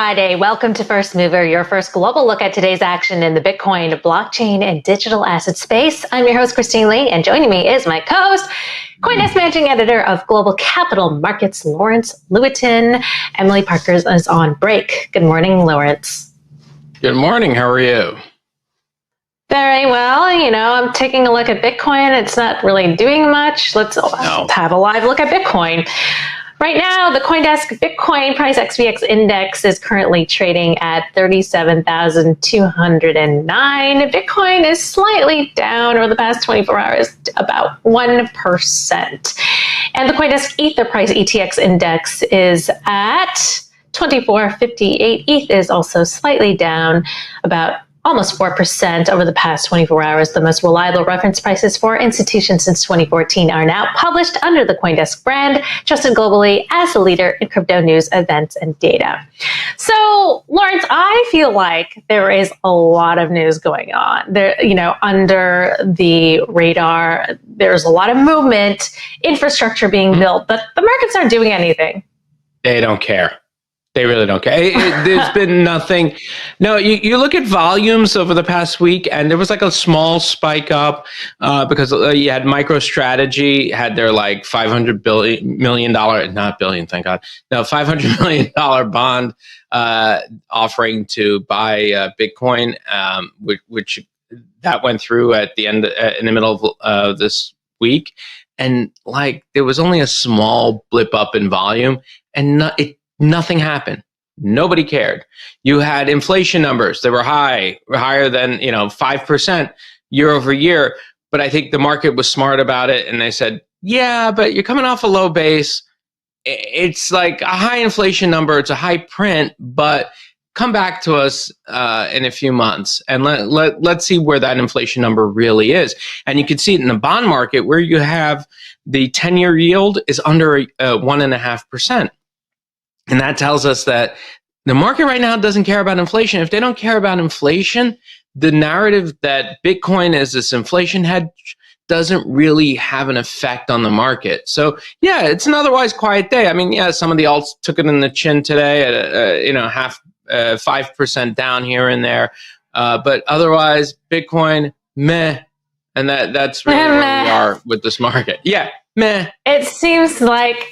Friday. Welcome to First Mover, your first global look at today's action in the Bitcoin, blockchain, and digital asset space. I'm your host, Christine Lee, and joining me is my co-host, CoinDesk Managing Editor of Global Capital Markets, Lawrence Lewitinn. Emily Parker is on break. Good morning, Lawrence. Good morning. How are you? Very well. You know, I'm taking a look at Bitcoin. It's not really doing much. Let's have a live look at Bitcoin. Right now, the CoinDesk Bitcoin price XVX index is currently trading at 37,209. Bitcoin is slightly down over the past 24 hours, about 1%. And the CoinDesk Ether price ETX index is at 24.58. ETH is also slightly down, about almost 4% over the past 24 hours. The most reliable reference prices for institutions since 2014 are now published under the CoinDesk brand, trusted globally as the leader in crypto news, events, and data. So, Lawrence, I feel like there is a lot of news going on. There, you know, under the radar, there's a lot of movement, infrastructure being built, but the markets aren't doing anything. They don't care. They really don't care. There's been nothing. No, you look at volumes over the past week, and there was like a small spike up because you had MicroStrategy had their like $500 million, not billion, thank God. No, $500 million bond offering to buy Bitcoin, which that went through at the end in the middle of this week, and like there was only a small blip up in volume, and nothing happened. Nobody cared. You had inflation numbers that were higher than 5% year over year. But I think the market was smart about it, and they said, "Yeah, but you're coming off a low base. It's like a high inflation number. It's a high print, but come back to us in a few months, and let's see where that inflation number really is." And you can see it in the bond market, where you have the 10-year yield is under 1.5%. And that tells us that the market right now doesn't care about inflation. If they don't care about inflation, the narrative that Bitcoin is this inflation hedge doesn't really have an effect on the market. So yeah, it's an otherwise quiet day. I mean, yeah, some of the alts took it in the chin today at 5% down here and there, but otherwise Bitcoin meh, and that's really where we are with this market. Yeah, meh. It seems like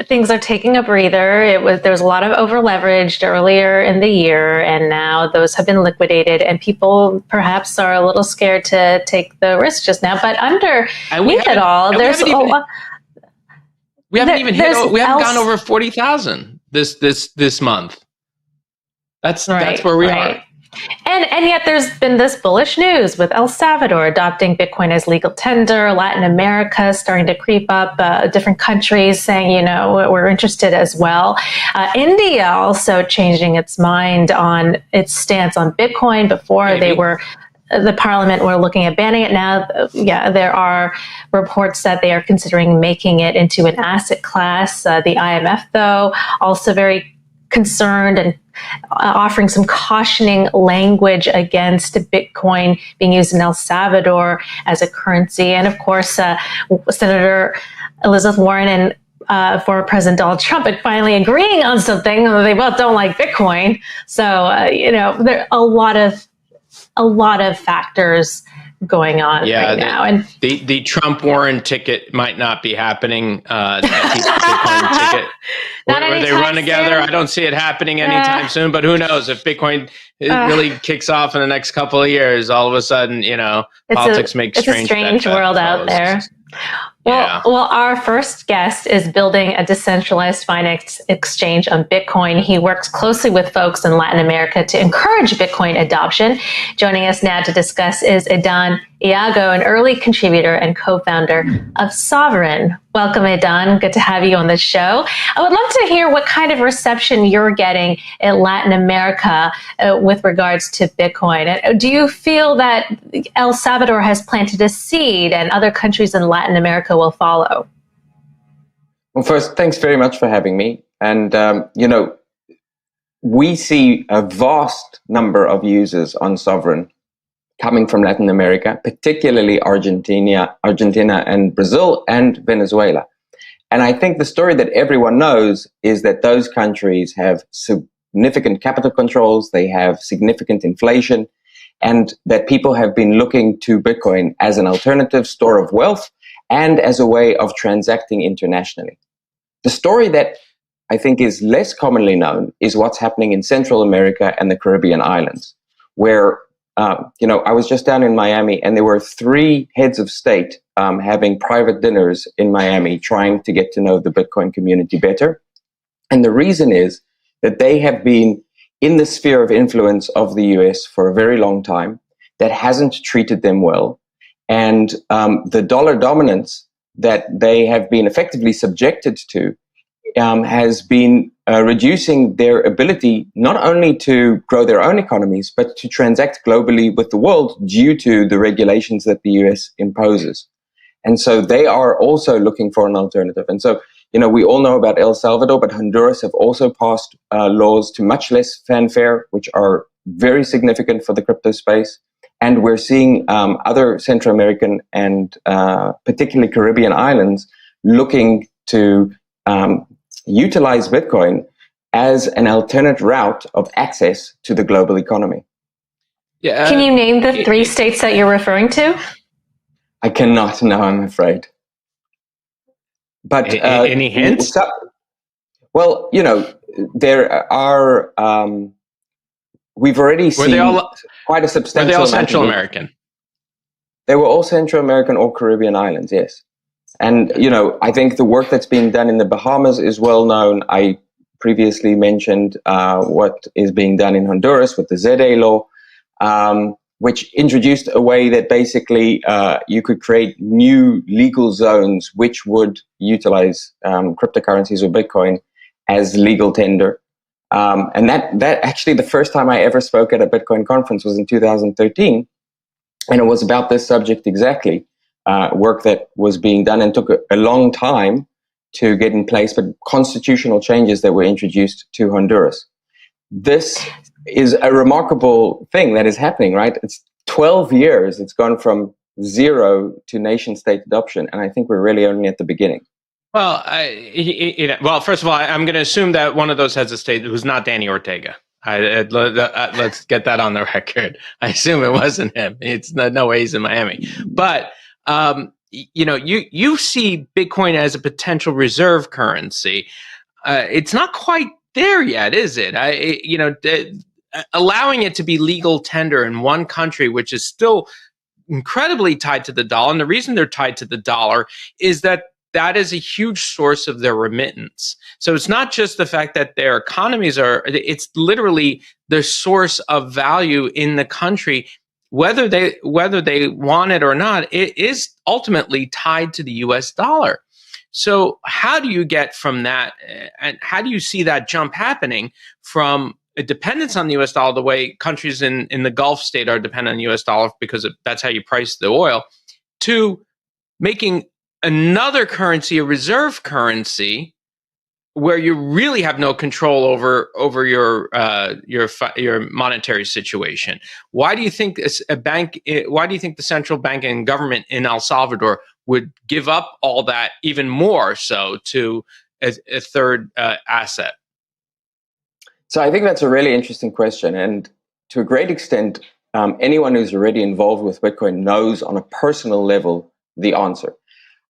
things are taking a breather. There's a lot of over leveraged earlier in the year, and now those have been liquidated, and people perhaps are a little scared to take the risk just now. But underneath it all, there's we haven't gone over 40,000 this month. That's where we are. And yet there's been this bullish news with El Salvador adopting Bitcoin as legal tender, Latin America starting to creep up, different countries saying, we're interested as well. India also changing its mind on its stance on Bitcoin. Before the parliament were looking at banning it. Now, there are reports that they are considering making it into an asset class. The IMF, though, also very concerned and offering some cautioning language against Bitcoin being used in El Salvador as a currency. And of course, Senator Elizabeth Warren and former President Donald Trump are finally agreeing on something. They both don't like Bitcoin. So, there are a lot of factors going on right now. And the Trump Warren ticket might not be happening. Bitcoin ticket. Where they run together, I don't see it happening anytime soon. But who knows if Bitcoin really kicks off in the next couple of years? All of a sudden, politics make strange. It's a strange world out there. Well, our first guest is building a decentralized finance exchange on Bitcoin. He works closely with folks in Latin America to encourage Bitcoin adoption. Joining us now to discuss is Edan Yago, an early contributor and co-founder of Sovryn. Welcome, Edan. Good to have you on the show. I would love to hear what kind of reception you're getting in Latin America with regards to Bitcoin. Do you feel that El Salvador has planted a seed and other countries in Latin America will follow? Well, first, thanks very much for having me. And, we see a vast number of users on Sovryn coming from Latin America, particularly Argentina and Brazil and Venezuela. And I think the story that everyone knows is that those countries have significant capital controls, they have significant inflation, and that people have been looking to Bitcoin as an alternative store of wealth and as a way of transacting internationally. The story that I think is less commonly known is what's happening in Central America and the Caribbean islands, where, I was just down in Miami, and there were 3 heads of state having private dinners in Miami, trying to get to know the Bitcoin community better. And the reason is that they have been in the sphere of influence of the US for a very long time. That hasn't treated them well. And the dollar dominance that they have been effectively subjected to has been reducing their ability not only to grow their own economies, but to transact globally with the world due to the regulations that the US imposes. And so they are also looking for an alternative. And so, we all know about El Salvador, but Honduras have also passed laws to much less fanfare, which are very significant for the crypto space. And we're seeing other Central American and particularly Caribbean islands looking to utilize Bitcoin as an alternate route of access to the global economy. Yeah. Can you name the 3 states that you're referring to? I cannot, no, I'm afraid. But any hints? Well, there are. We've already seen quite a substantial. Were they all Central American? They were all Central American or Caribbean islands, yes. And I think the work that's being done in the Bahamas is well known. I previously mentioned what is being done in Honduras with the ZA law, which introduced a way that basically you could create new legal zones which would utilize cryptocurrencies or Bitcoin as legal tender. And that actually, the first time I ever spoke at a Bitcoin conference was in 2013. And it was about this subject exactly, work that was being done and took a long time to get in place, but constitutional changes that were introduced to Honduras. This is a remarkable thing that is happening, right? It's 12 years. It's gone from 0 to nation state adoption. And I think we're really only at the beginning. Well, first of all, I'm going to assume that one of those heads of state was not Danny Ortega. Let's get that on the record. I assume it wasn't him. It's no way he's in Miami. But you see Bitcoin as a potential reserve currency. It's not quite there yet, is it? Allowing it to be legal tender in one country, which is still incredibly tied to the dollar, and the reason they're tied to the dollar is that is a huge source of their remittance. So it's not just the fact that their economies it's literally the source of value in the country, whether they want it or not. It is ultimately tied to the US dollar. So how do you get from that, and how do you see that jump happening from a dependence on the US dollar, the way countries in the Gulf state are dependent on the US dollar because that's how you price the oil, to making another currency a reserve currency where you really have no control over your monetary situation? Why do you think why do you think the central bank and government in El Salvador would give up all that, even more so, to a third asset? So I think that's a really interesting question. And to a great extent, anyone who's already involved with Bitcoin knows on a personal level the answer.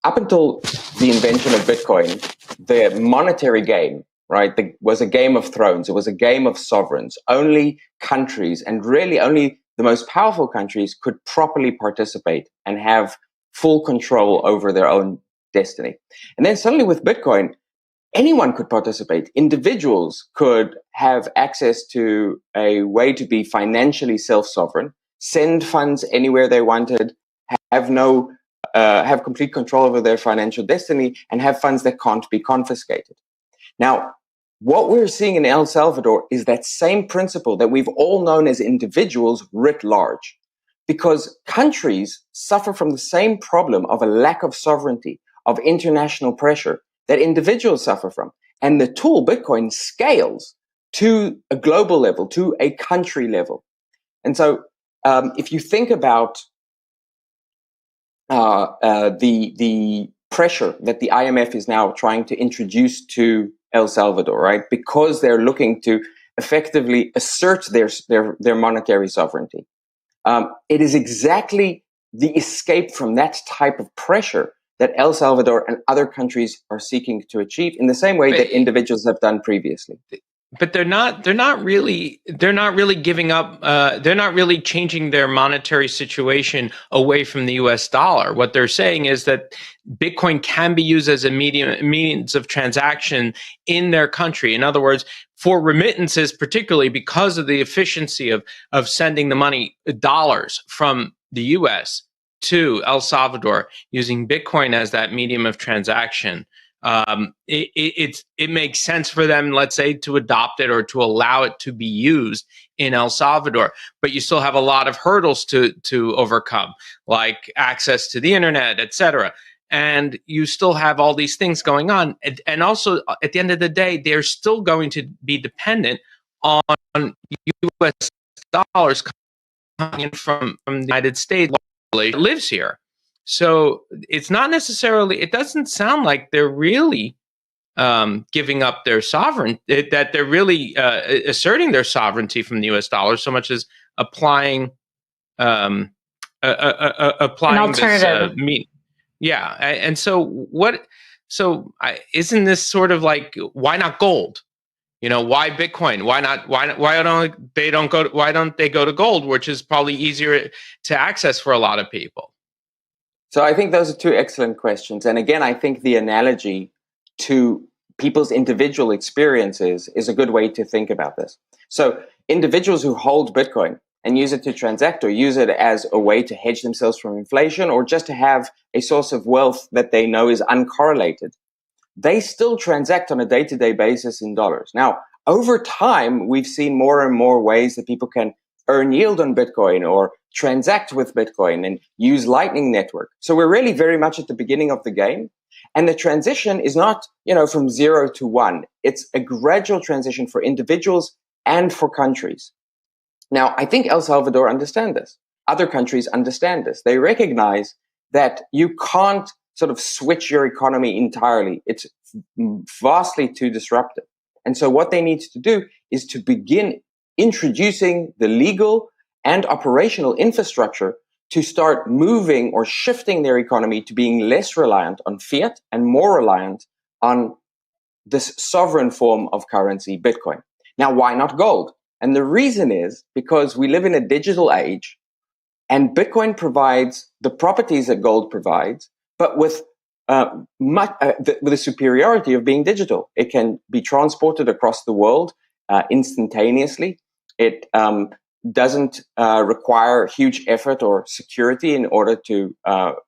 Up until the invention of Bitcoin, the monetary game, right, was a game of thrones. It was a game of sovereigns. Only countries, and really only the most powerful countries, could properly participate and have full control over their own destiny. And then suddenly with Bitcoin, anyone could participate. Individuals could have access to a way to be financially self-sovereign, send funds anywhere they wanted, have complete control over their financial destiny, and have funds that can't be confiscated. Now, what we're seeing in El Salvador is that same principle that we've all known as individuals writ large, because countries suffer from the same problem of a lack of sovereignty, of international pressure that individuals suffer from. And the tool Bitcoin scales to a global level, to a country level. And so if you think about the pressure that the IMF is now trying to introduce to El Salvador, right? Because they're looking to effectively assert their monetary sovereignty. It is exactly the escape from that type of pressure that El Salvador and other countries are seeking to achieve in the same way that individuals have done previously. But they're not really giving up. They're not really changing their monetary situation away from the U.S. dollar. What they're saying is that Bitcoin can be used as a means of transaction in their country. In other words, for remittances, particularly because of the efficiency of sending the money, dollars from the U.S. to El Salvador using Bitcoin as that medium of transaction. It makes sense for them, let's say, to adopt it or to allow it to be used in El Salvador. But you still have a lot of hurdles to overcome, like access to the internet, et cetera. And you still have all these things going on. And also, at the end of the day, they're still going to be dependent on U.S. dollars coming in from the United States that lives here. So it's not necessarily, it doesn't sound like they're really giving up their that they're really asserting their sovereignty from the U.S. dollar so much as applying applying this yeah. And so isn't this sort of like, why not gold? Why Bitcoin? Why not? Why don't they go to gold, which is probably easier to access for a lot of people? So I think those are two excellent questions. And again, I think the analogy to people's individual experiences is a good way to think about this. So individuals who hold Bitcoin and use it to transact or use it as a way to hedge themselves from inflation or just to have a source of wealth that they know is uncorrelated, they still transact on a day-to-day basis in dollars. Now, over time, we've seen more and more ways that people can earn yield on Bitcoin or transact with Bitcoin and use Lightning Network. So we're really very much at the beginning of the game. And the transition is not, from 0 to 1. It's a gradual transition for individuals and for countries. Now, I think El Salvador understand this. Other countries understand this. They recognize that you can't sort of switch your economy entirely. It's vastly too disruptive. And so what they need to do is to begin introducing the legal and operational infrastructure to start moving or shifting their economy to being less reliant on fiat and more reliant on this sovereign form of currency, Bitcoin. Now, why not gold? And the reason is because we live in a digital age and Bitcoin provides the properties that gold provides, but with the superiority of being digital. It can be transported across the world instantaneously. It doesn't require huge effort or security in order to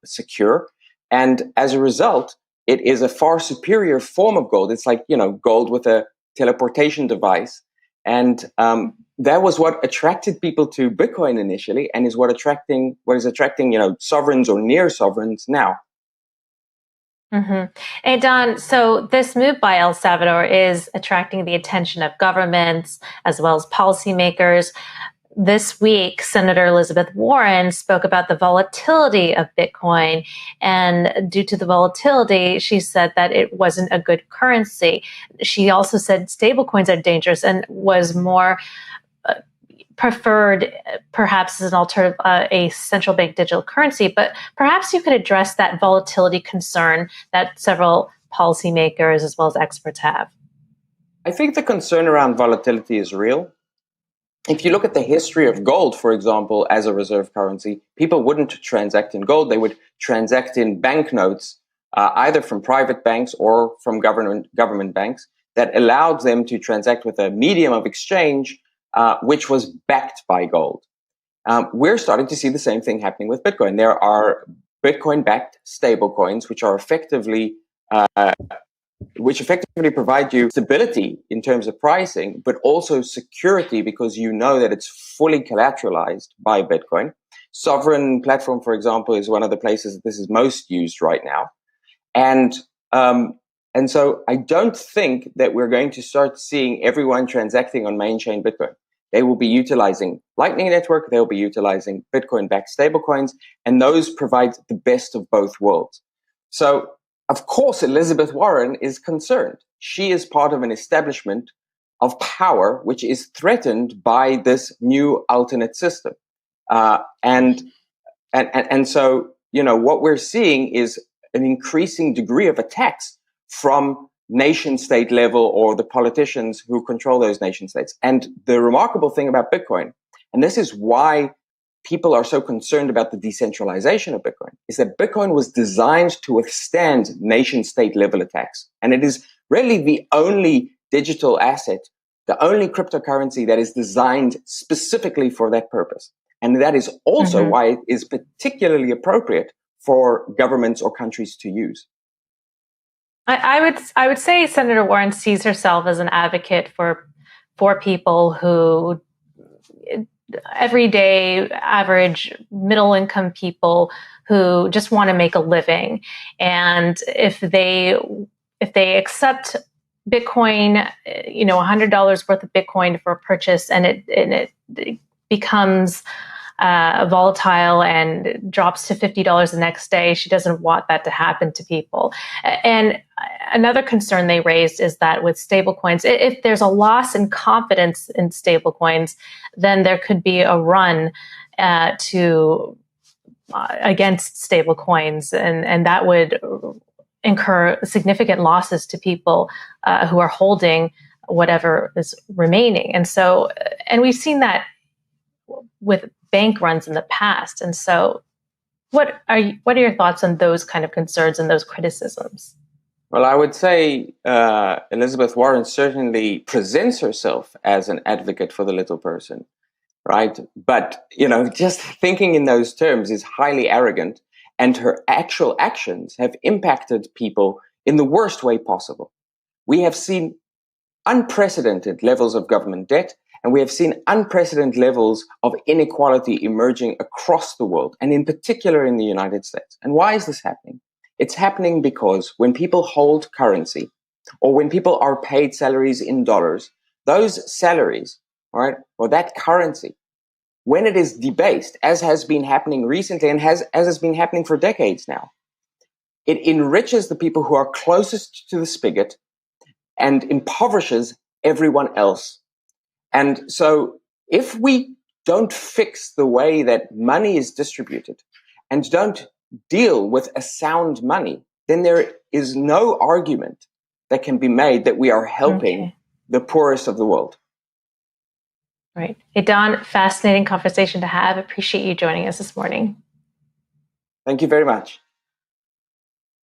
secure. And as a result, it is a far superior form of gold. It's like, gold with a teleportation device. And that was what attracted people to Bitcoin initially and is what is attracting, sovereigns or near sovereigns now. Mm-hmm. Edan, so this move by El Salvador is attracting the attention of governments as well as policymakers. This week, Senator Elizabeth Warren spoke about the volatility of Bitcoin. And due to the volatility, she said that it wasn't a good currency. She also said stablecoins are dangerous and was more preferred perhaps as an alternative, a central bank digital currency. But perhaps you could address that volatility concern that several policymakers as well as experts have. I think the concern around volatility is real. If you look at the history of gold, for example, as a reserve currency, people wouldn't transact in gold. They would transact in banknotes, either from private banks or from government banks that allowed them to transact with a medium of exchange which was backed by gold. We're starting to see the same thing happening with Bitcoin. There are Bitcoin-backed stablecoins, which effectively provide you stability in terms of pricing, but also security because you know that it's fully collateralized by Bitcoin. Sovryn platform, for example, is one of the places that this is most used right now. And so I don't think that we're going to start seeing everyone transacting on main chain Bitcoin. They will be utilizing Lightning Network. They'll be utilizing Bitcoin-backed stablecoins, and those provide the best of both worlds. So, of course, Elizabeth Warren is concerned. She is part of an establishment of power, which is threatened by this new alternate system. And so, what we're seeing is an increasing degree of attacks from nation state level or the politicians who control those nation states. And the remarkable thing about Bitcoin, and this is why people are so concerned about the decentralization of Bitcoin, is that Bitcoin was designed to withstand nation state level attacks. And it is really the only digital asset, the only cryptocurrency that is designed specifically for that purpose. And that is also why it is particularly appropriate for governments or countries to use. I would say Senator Warren sees herself as an advocate for people who, everyday, average, middle income people who just want to make a living. And if they accept Bitcoin, $100 worth of Bitcoin for a purchase, and it becomes volatile and drops to $50 the next day, she doesn't want that to happen to people. And another concern they raised is that with stablecoins, if there's a loss in confidence in stablecoins, then there could be a run against stablecoins, and that would incur significant losses to people who are holding whatever is remaining. And we've seen that with bank runs in the past. And so what are your thoughts on those kind of concerns and those criticisms? Well, I would say Elizabeth Warren certainly presents herself as an advocate for the little person, right? But, just thinking in those terms is highly arrogant, and her actual actions have impacted people in the worst way possible. We have seen unprecedented levels of government debt, and we have seen unprecedented levels of inequality emerging across the world, and in particular in the United States. And why is this happening? It's happening because when people hold currency, or when people are paid salaries in dollars, those salaries, right, or that currency, when it is debased, as has been happening recently and as has been happening for decades now, it enriches the people who are closest to the spigot and impoverishes everyone else. And so if we don't fix the way that money is distributed and don't deal with a sound money, then there is no argument that can be made that we are helping the poorest of the world. Right. Edan, fascinating conversation to have. Appreciate you joining us this morning. Thank you very much.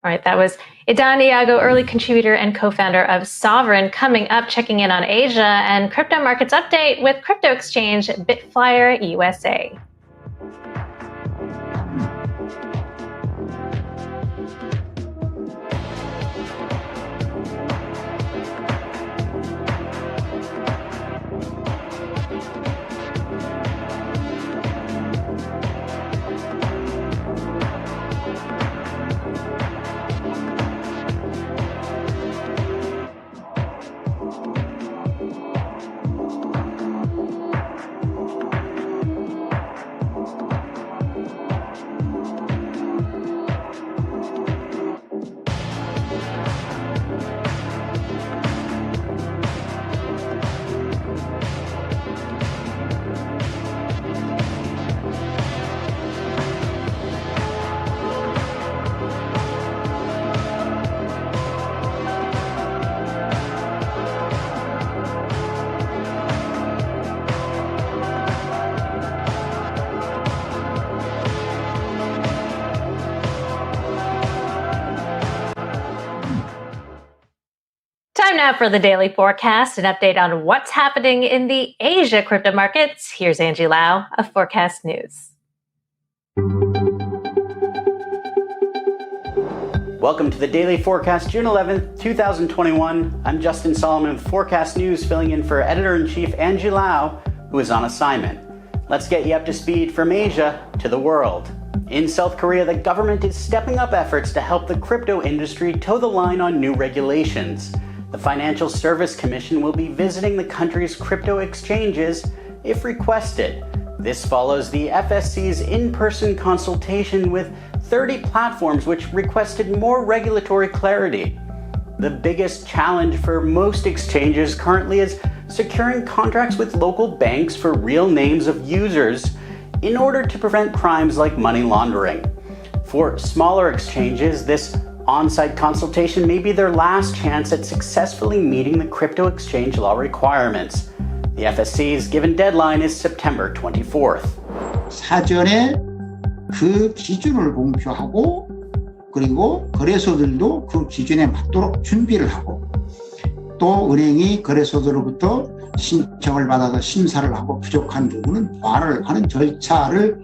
All right, that was Edan Yago, early contributor and co-founder of Sovryn. Coming up, checking in on Asia and crypto markets update with crypto exchange bitFlyer USA. Time now for the daily forecast, an update on what's happening in the Asia crypto markets. Here's Angie Lau of Forecast News. Welcome to the daily forecast, June 11th, 2021. I'm Justin Solomon with Forecast News, filling in for Editor-in-Chief Angie Lau, who is on assignment. Let's get you up to speed from Asia to the world. In South Korea, the government is stepping up efforts to help the crypto industry toe the line on new regulations. The Financial Service Commission will be visiting the country's crypto exchanges if requested. This follows the FSC's in-person consultation with 30 platforms which requested more regulatory clarity. The biggest challenge for most exchanges currently is securing contracts with local banks for real names of users in order to prevent crimes like money laundering. For smaller exchanges, this on-site consultation may be their last chance at successfully meeting the crypto exchange law requirements. The FSC's given deadline is September 24th. 사전에 그 기준을 공표하고 그리고 거래소들도 그 기준에 맞도록 준비를 하고 또 은행이 거래소들로부터 신청을 받아서 심사를 하고 부족한 부분은 보완을 하는 절차를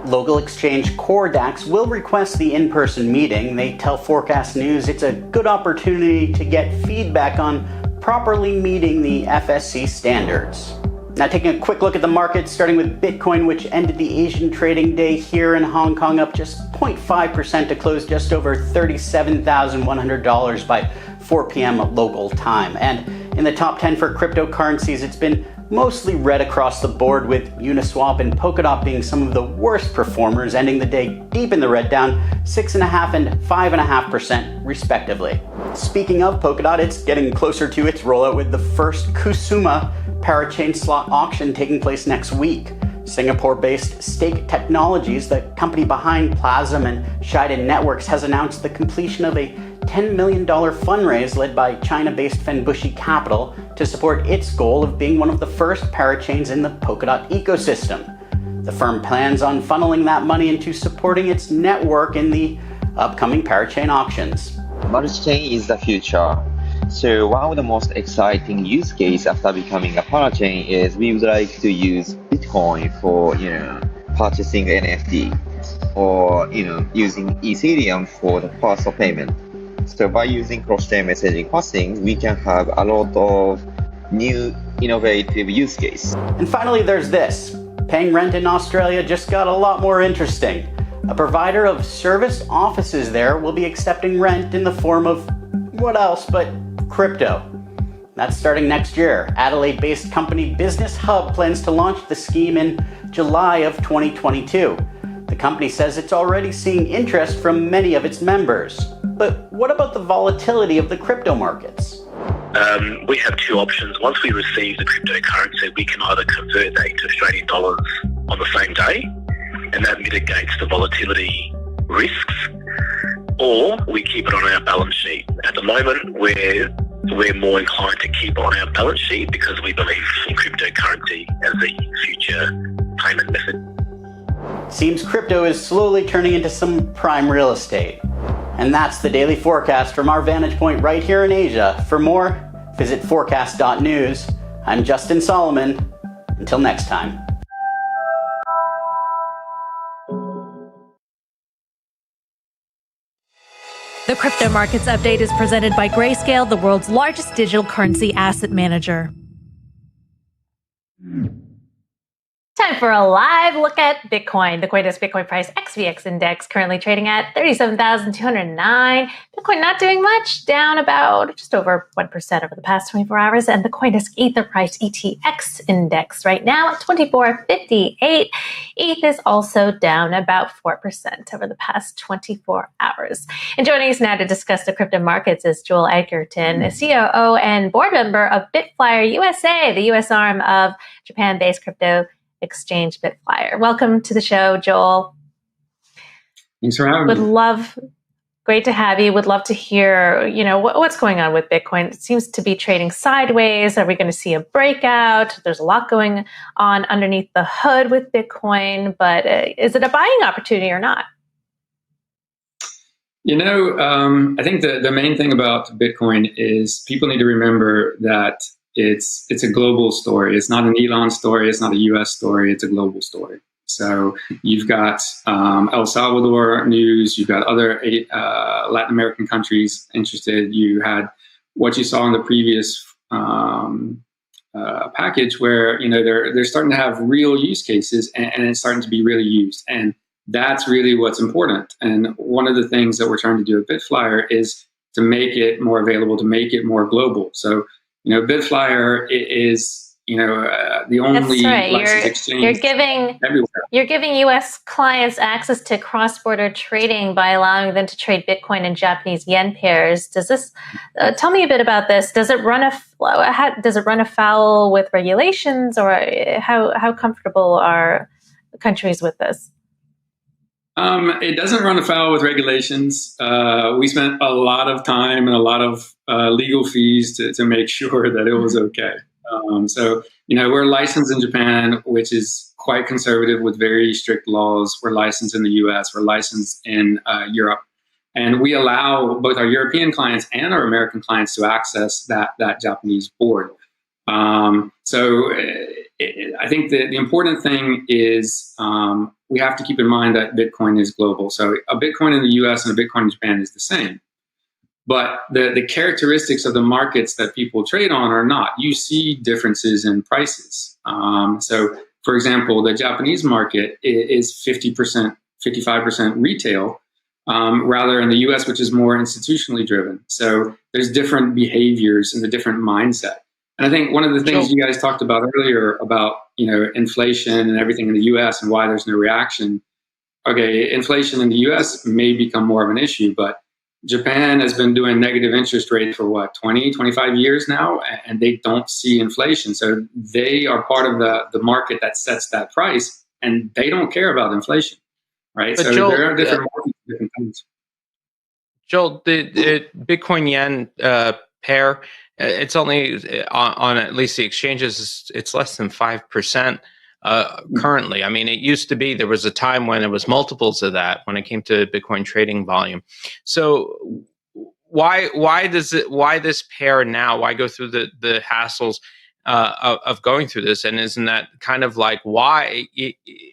Local exchange CoreDAX will request the in-person meeting. They tell Forecast News it's a good opportunity to get feedback on properly meeting the FSC standards. Now taking a quick look at the markets, starting with Bitcoin, which ended the Asian trading day here in Hong Kong up just 0.5% to close just over $37,100 by 4 p.m. local time. And in the top 10 for cryptocurrencies, it's been mostly red across the board, with Uniswap and Polkadot being some of the worst performers, ending the day deep in the red, down 6.5% and 5.5% respectively. Speaking of Polkadot, it's getting closer to its rollout with the first Kusuma parachain slot auction taking place next week. Singapore-based Stake Technologies, the company behind Plasm and Shiden Networks, has announced the completion of a $10 million fundraise led by China-based Fenbushi Capital to support its goal of being one of the first parachains in the Polkadot ecosystem. The firm plans on funneling that money into supporting its network in the upcoming parachain auctions. Multi-chain is the future. So one of the most exciting use cases after becoming a parachain is we would like to use Bitcoin for, purchasing NFT, or, using Ethereum for the parcel payment. So by using cross-chain messaging passing, we can have a lot of new innovative use cases. And finally, there's this. Paying rent in Australia just got a lot more interesting. A provider of serviced offices there will be accepting rent in the form of what else but crypto. That's starting next year. Adelaide-based company Business Hub plans to launch the scheme in July of 2022. The company says it's already seeing interest from many of its members. But what about the volatility of the crypto markets? We have two options. Once we receive the cryptocurrency, we can either convert that into Australian dollars on the same day, and that mitigates the volatility risks, or we keep it on our balance sheet. At the moment, we're more inclined to keep on our balance sheet because we believe in cryptocurrency as the future payment method. Seems crypto is slowly turning into some prime real estate. And that's the daily forecast from our vantage point right here in Asia. For more, visit forecast.news. I'm Justin Solomon. Until next time. The Crypto Markets Update is presented by Grayscale, the world's largest digital currency asset manager. Time for a live look at Bitcoin. The CoinDesk Bitcoin price XVX index currently trading at 37,209. Bitcoin not doing much, down about just over 1% over the past 24 hours. And the CoinDesk Ether price ETX index right now at 24.58. ETH is also down about 4% over the past 24 hours. And joining us now to discuss the crypto markets is Joel Edgerton, a COO and board member of bitFlyer USA, the US arm of Japan-based crypto exchange bitFlyer. Welcome to the show, Joel. Thanks for having me. Great to have you. Would love to hear, what's going on with Bitcoin. It seems to be trading sideways. Are we going to see a breakout? There's a lot going on underneath the hood with Bitcoin, but is it a buying opportunity or not? I think the main thing about Bitcoin is people need to remember that it's a global story. It's not an Elon story. It's not a US story. It's a global story. So you've got El Salvador news. You've got other Latin American countries interested. You had what you saw in the previous package where, they're starting to have real use cases and it's starting to be really used. And that's really what's important. And one of the things that we're trying to do at bitFlyer is to make it more available, to make it more global. So, bitFlyer is, the only That's right. licensed exchange everywhere. You're giving U.S. clients access to cross-border trading by allowing them to trade Bitcoin and Japanese yen pairs. Does this tell me a bit about this? Does it run afoul with regulations, or how comfortable are countries with this? It doesn't run afoul with regulations. We spent a lot of time and a lot of legal fees to make sure that it was okay. So, we're licensed in Japan, which is quite conservative with very strict laws. We're licensed in the US, we're licensed in Europe. And we allow both our European clients and our American clients to access that Japanese board. So I think the important thing is we have to keep in mind that Bitcoin is global. So a Bitcoin in the US and a Bitcoin in Japan is the same. But the characteristics of the markets that people trade on are not. You see differences in prices. So, for example, the Japanese market is 50%, 55% retail, rather in the US, which is more institutionally driven. So there's different behaviors and the different mindset. And I think one of the things you guys talked about earlier about, inflation and everything in the US and why there's no reaction. Okay, inflation in the US may become more of an issue, but Japan has been doing negative interest rates for 20, 25 years now, and they don't see inflation. So they are part of the market that sets that price, and they don't care about inflation, right? But so Joel, there are different markets, different things. Joel, the Bitcoin yen pair, it's only on at least the exchanges, it's less than 5%. Currently, I mean, it used to be, there was a time when it was multiples of that when it came to Bitcoin trading volume. So why this pair now? Why go through the hassles of going through this? And isn't that kind of like, why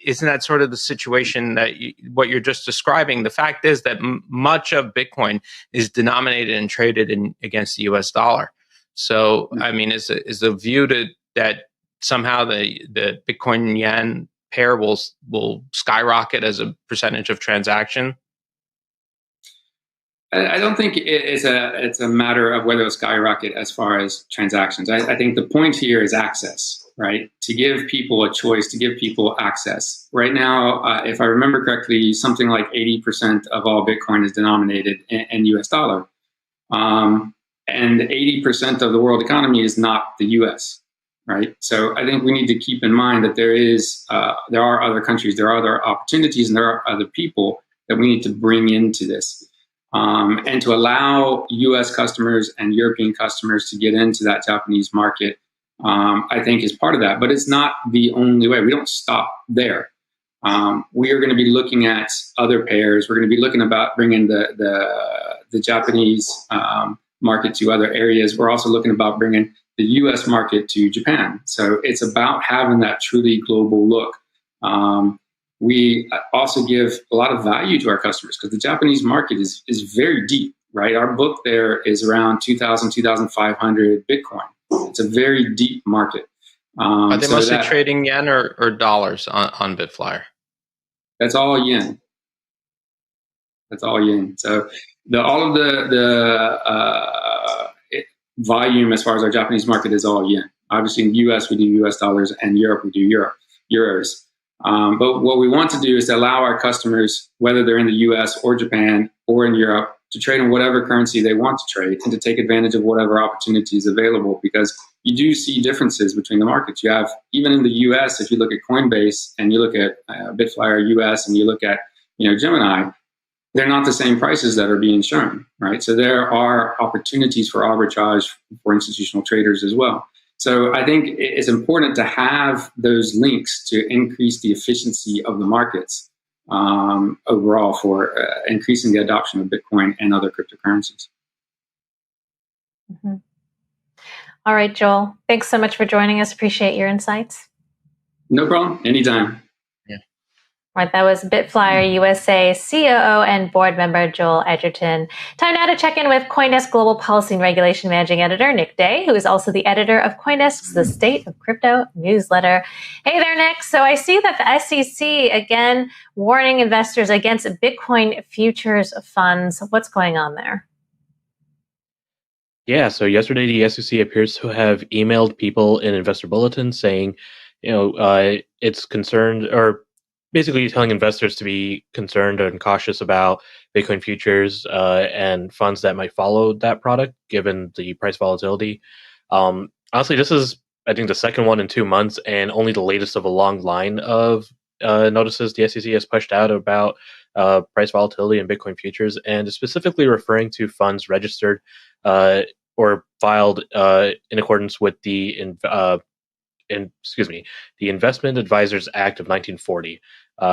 isn't that sort of the situation that what you're just describing? The fact is that much of Bitcoin is denominated and traded against the US dollar. So, I mean, is the view that somehow the Bitcoin yen pair will skyrocket as a percentage of transaction? I don't think it's a matter of whether it'll skyrocket as far as transactions. I think the point here is access, right? To give people a choice, to give people access. Right now, if I remember correctly, something like 80% of all Bitcoin is denominated in US dollar. And 80% of the world economy is not the US. Right. So I think we need to keep in mind that there are other countries, there are other opportunities, and there are other people that we need to bring into this. And to allow US customers and European customers to get into that Japanese market, I think is part of that. But it's not the only way. We don't stop there. We are going to be looking at other pairs. We're going to be looking about bringing the Japanese market to other areas. We're also looking about bringing the US market to Japan. So it's about having that truly global look. We also give a lot of value to our customers because the Japanese market is very deep, right? Our book there is around 2,000, 2,500 Bitcoin. It's a very deep market. Are they mostly trading yen or dollars on bitFlyer? That's all yen. That's all yen. So all of the volume as far as our Japanese market is all yen. Obviously in the US we do US dollars, and Europe we do euros. But what we want to do is to allow our customers, whether they're in the US or Japan or in Europe, to trade in whatever currency they want to trade and to take advantage of whatever opportunity is available, because you do see differences between the markets. You have, even in the US, if you look at Coinbase and you look at bitFlyer US and you look at Gemini, they're not the same prices that are being shown, right? So there are opportunities for arbitrage for institutional traders as well. So I think it's important to have those links to increase the efficiency of the markets overall for increasing the adoption of Bitcoin and other cryptocurrencies. Mm-hmm. All right, Joel, thanks so much for joining us. Appreciate your insights. No problem. Anytime. All right, that was bitFlyer USA COO and board member Joel Edgerton. Time now to check in with CoinDesk Global Policy and Regulation Managing Editor Nick Day, who is also the editor of CoinDesk's The State of Crypto newsletter. Hey there, Nick. So I see that the SEC again warning investors against Bitcoin futures funds. What's going on there? Yeah, so yesterday the SEC appears to have emailed people in investor bulletins saying, it's concerned, or basically telling investors to be concerned and cautious about Bitcoin futures and funds that might follow that product, given the price volatility. Honestly, this is, I think, the second one in 2 months, and only the latest of a long line of notices the SEC has pushed out about price volatility in Bitcoin futures, and specifically referring to funds registered or filed in accordance with the the Investment Advisors Act of 1940,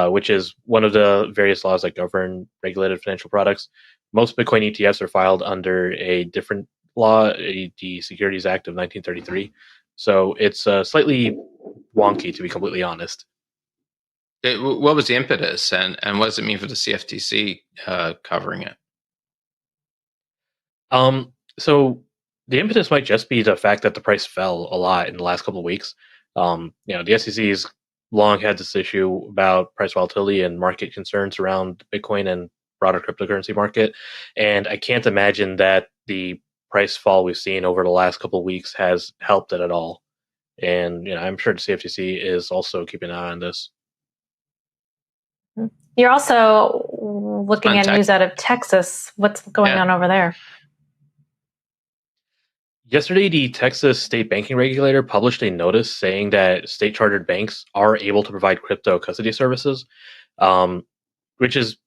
which is one of the various laws that govern regulated financial products. Most Bitcoin ETFs are filed under a different law, the Securities Act of 1933. So it's slightly wonky, to be completely honest. What was the impetus, and what does it mean for the CFTC covering it? So the impetus might just be the fact that the price fell a lot in the last couple of weeks. The SEC has long had this issue about price volatility and market concerns around Bitcoin and broader cryptocurrency market, and I can't imagine that the price fall we've seen over the last couple of weeks has helped it at all. And I'm sure the CFTC is also keeping an eye on this. You're also looking at news out of Texas. What's going on over there? Yesterday, the Texas state banking regulator published a notice saying that state chartered banks are able to provide crypto custody services, which is,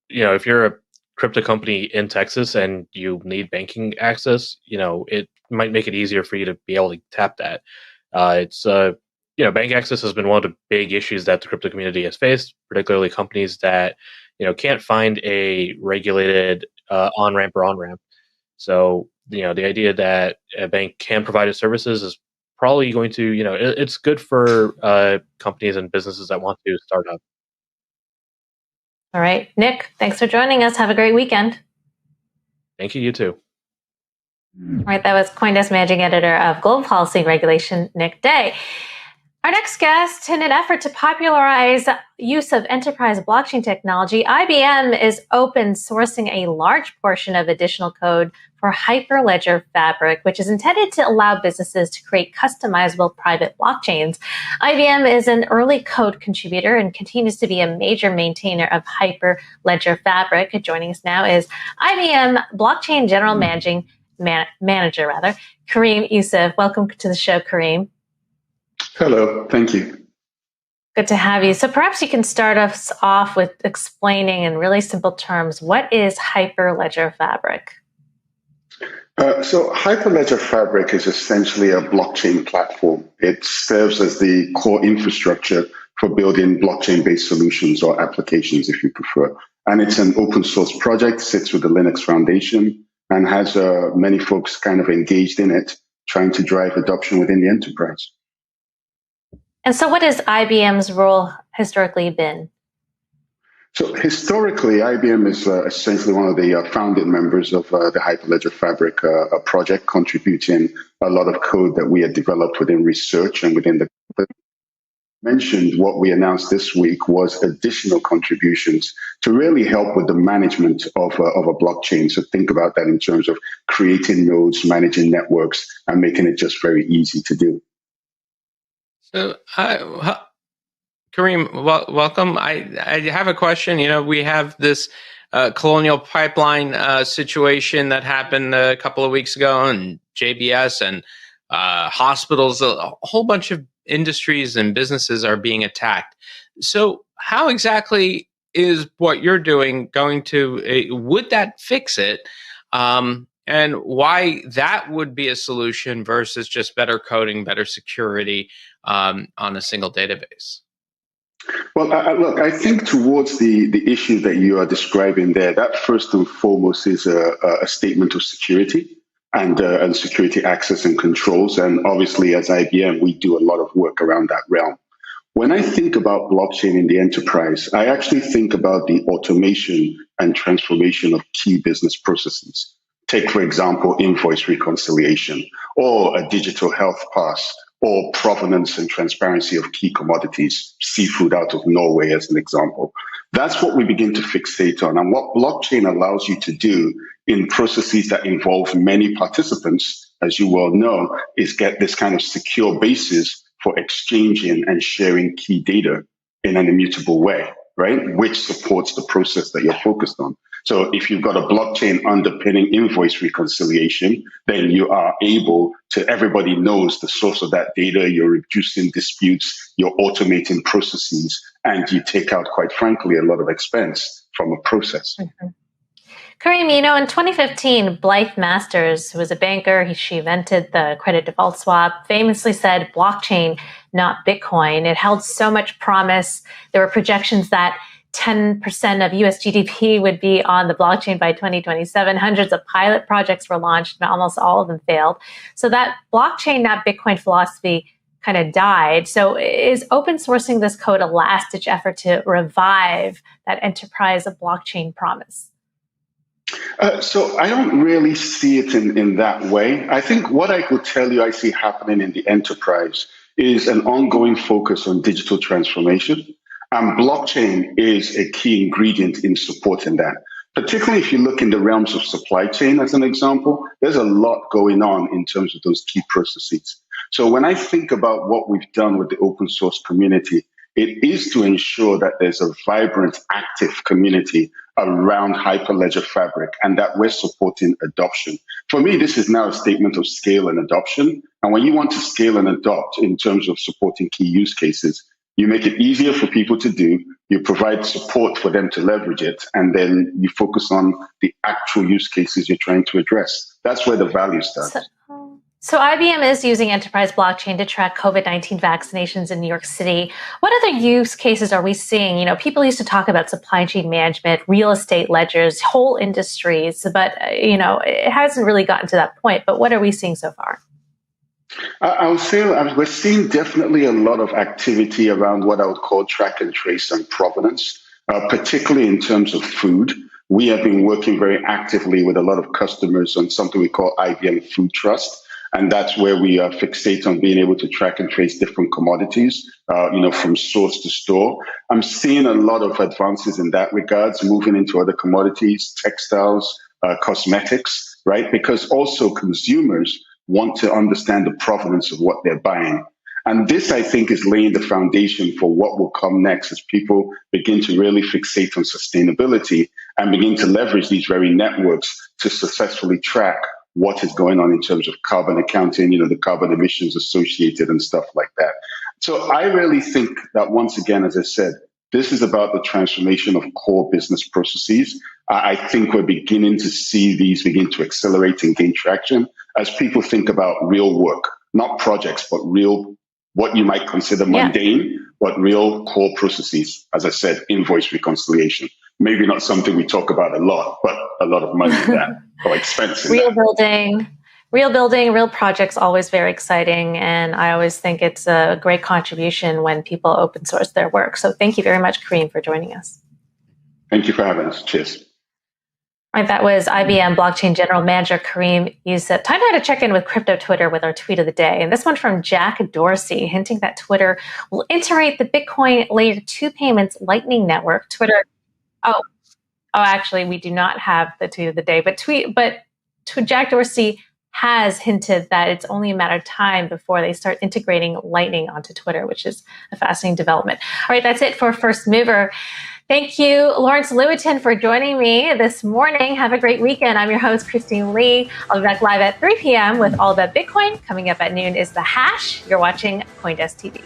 if you're a crypto company in Texas and you need banking access, it might make it easier for you to be able to tap that. Bank access has been one of the big issues that the crypto community has faced, particularly companies that, can't find a regulated on-ramp or on-ramp. So, the idea that a bank can provide its services is probably going to, it's good for companies and businesses that want to start up. All right. Nick, thanks for joining us. Have a great weekend. Thank you. You too. All right. That was CoinDesk Managing Editor of Global Policy and Regulation, Nick Day. Our next guest, in an effort to popularize use of enterprise blockchain technology, IBM is open sourcing a large portion of additional code for Hyperledger Fabric, which is intended to allow businesses to create customizable private blockchains. IBM is an early code contributor and continues to be a major maintainer of Hyperledger Fabric. Joining us now is IBM Blockchain General Manager, Kareem Yusuf. Welcome to the show, Kareem. Hello, thank you. Good to have you. So perhaps you can start us off with explaining in really simple terms, what is Hyperledger Fabric? So Hyperledger Fabric is essentially a blockchain platform. It serves as the core infrastructure for building blockchain-based solutions or applications, if you prefer. And it's an open source project, sits with the Linux Foundation, and has many folks kind of engaged in it, trying to drive adoption within the enterprise. And so what has IBM's role historically been? So historically, IBM is essentially one of the founding members of the Hyperledger Fabric project, contributing a lot of code that we had developed within research and within the mentioned. What we announced this week was additional contributions to really help with the management of a blockchain. So think about that in terms of creating nodes, managing networks, and making it just very easy to do. So, Kareem, welcome. I have a question. We have this Colonial Pipeline situation that happened a couple of weeks ago, and JBS and hospitals, a whole bunch of industries and businesses are being attacked. So how exactly is what you're doing going to, would that fix it? And why that would be a solution versus just better coding, better security on a single database? Well, look, I think towards the issue that you are describing there, that first and foremost is a statement of security and security access and controls. And obviously, as IBM, we do a lot of work around that realm. When I think about blockchain in the enterprise, I actually think about the automation and transformation of key business processes. Take, for example, invoice reconciliation, or a digital health pass, or provenance and transparency of key commodities, seafood out of Norway as an example. That's what we begin to fixate on. And what blockchain allows you to do in processes that involve many participants, as you well know, is get this kind of secure basis for exchanging and sharing key data in an immutable way, right? Which supports the process that you're focused on. So if you've got a blockchain underpinning invoice reconciliation, then you are able to, everybody knows the source of that data, you're reducing disputes, you're automating processes, and you take out, quite frankly, a lot of expense from a process. Mm-hmm. Kareem, in 2015, Blythe Masters, who was a banker, she invented the credit default swap, famously said blockchain, not Bitcoin. It held so much promise. There were projections that 10% of US GDP would be on the blockchain by 2027. Hundreds of pilot projects were launched, and almost all of them failed. So that blockchain, not Bitcoin philosophy kind of died. So is open sourcing this code a last-ditch effort to revive that enterprise of blockchain promise? So I don't really see it in that way. I think what I could tell you I see happening in the enterprise is an ongoing focus on digital transformation. And blockchain is a key ingredient in supporting that. Particularly if you look in the realms of supply chain, as an example, there's a lot going on in terms of those key processes. So when I think about what we've done with the open source community, it is to ensure that there's a vibrant, active community around Hyperledger Fabric and that we're supporting adoption. For me, this is now a statement of scale and adoption. And when you want to scale and adopt in terms of supporting key use cases, you make it easier for people to do, you provide support for them to leverage it, and then you focus on the actual use cases you're trying to address. That's where the value starts. So IBM is using enterprise blockchain to track COVID-19 vaccinations in New York City. What other use cases are we seeing? People used to talk about supply chain management, real estate ledgers, whole industries, but it hasn't really gotten to that point. But what are we seeing so far? I would say we're seeing definitely a lot of activity around what I would call track and trace and provenance, particularly in terms of food. We have been working very actively with a lot of customers on something we call IBM Food Trust. And that's where we fixate on being able to track and trace different commodities, from source to store. I'm seeing a lot of advances in that regards, moving into other commodities, textiles, cosmetics, right? Because also consumers want to understand the provenance of what they're buying. And this, I think, is laying the foundation for what will come next as people begin to really fixate on sustainability and begin to leverage these very networks to successfully track what is going on in terms of carbon accounting, the carbon emissions associated and stuff like that. So I really think that, once again, as I said, this is about the transformation of core business processes. I think we're beginning to see these begin to accelerate and gain traction as people think about real work, not projects, but real, what you might consider mundane, but real core processes. As I said, invoice reconciliation. Maybe not something we talk about a lot, but a lot of money in that, or expense in that. Real building, real projects, always very exciting. And I always think it's a great contribution when people open source their work. So thank you very much, Kareem, for joining us. Thank you for having us. Cheers. All right, that was IBM Blockchain General Manager Kareem Yusuf. Time now to check in with Crypto Twitter with our tweet of the day. And this one from Jack Dorsey, hinting that Twitter will integrate the Bitcoin Layer 2 payments Lightning Network. Twitter... Oh, actually, we do not have the tweet of the day, but Jack Dorsey has hinted that it's only a matter of time before they start integrating Lightning onto Twitter, which is a fascinating development. All right, that's it for First Mover. Thank you, Lawrence Lewitinn, for joining me this morning. Have a great weekend. I'm your host, Christine Lee. I'll be back live at 3 p.m. with All About Bitcoin. Coming up at noon is The Hash. You're watching CoinDesk TV.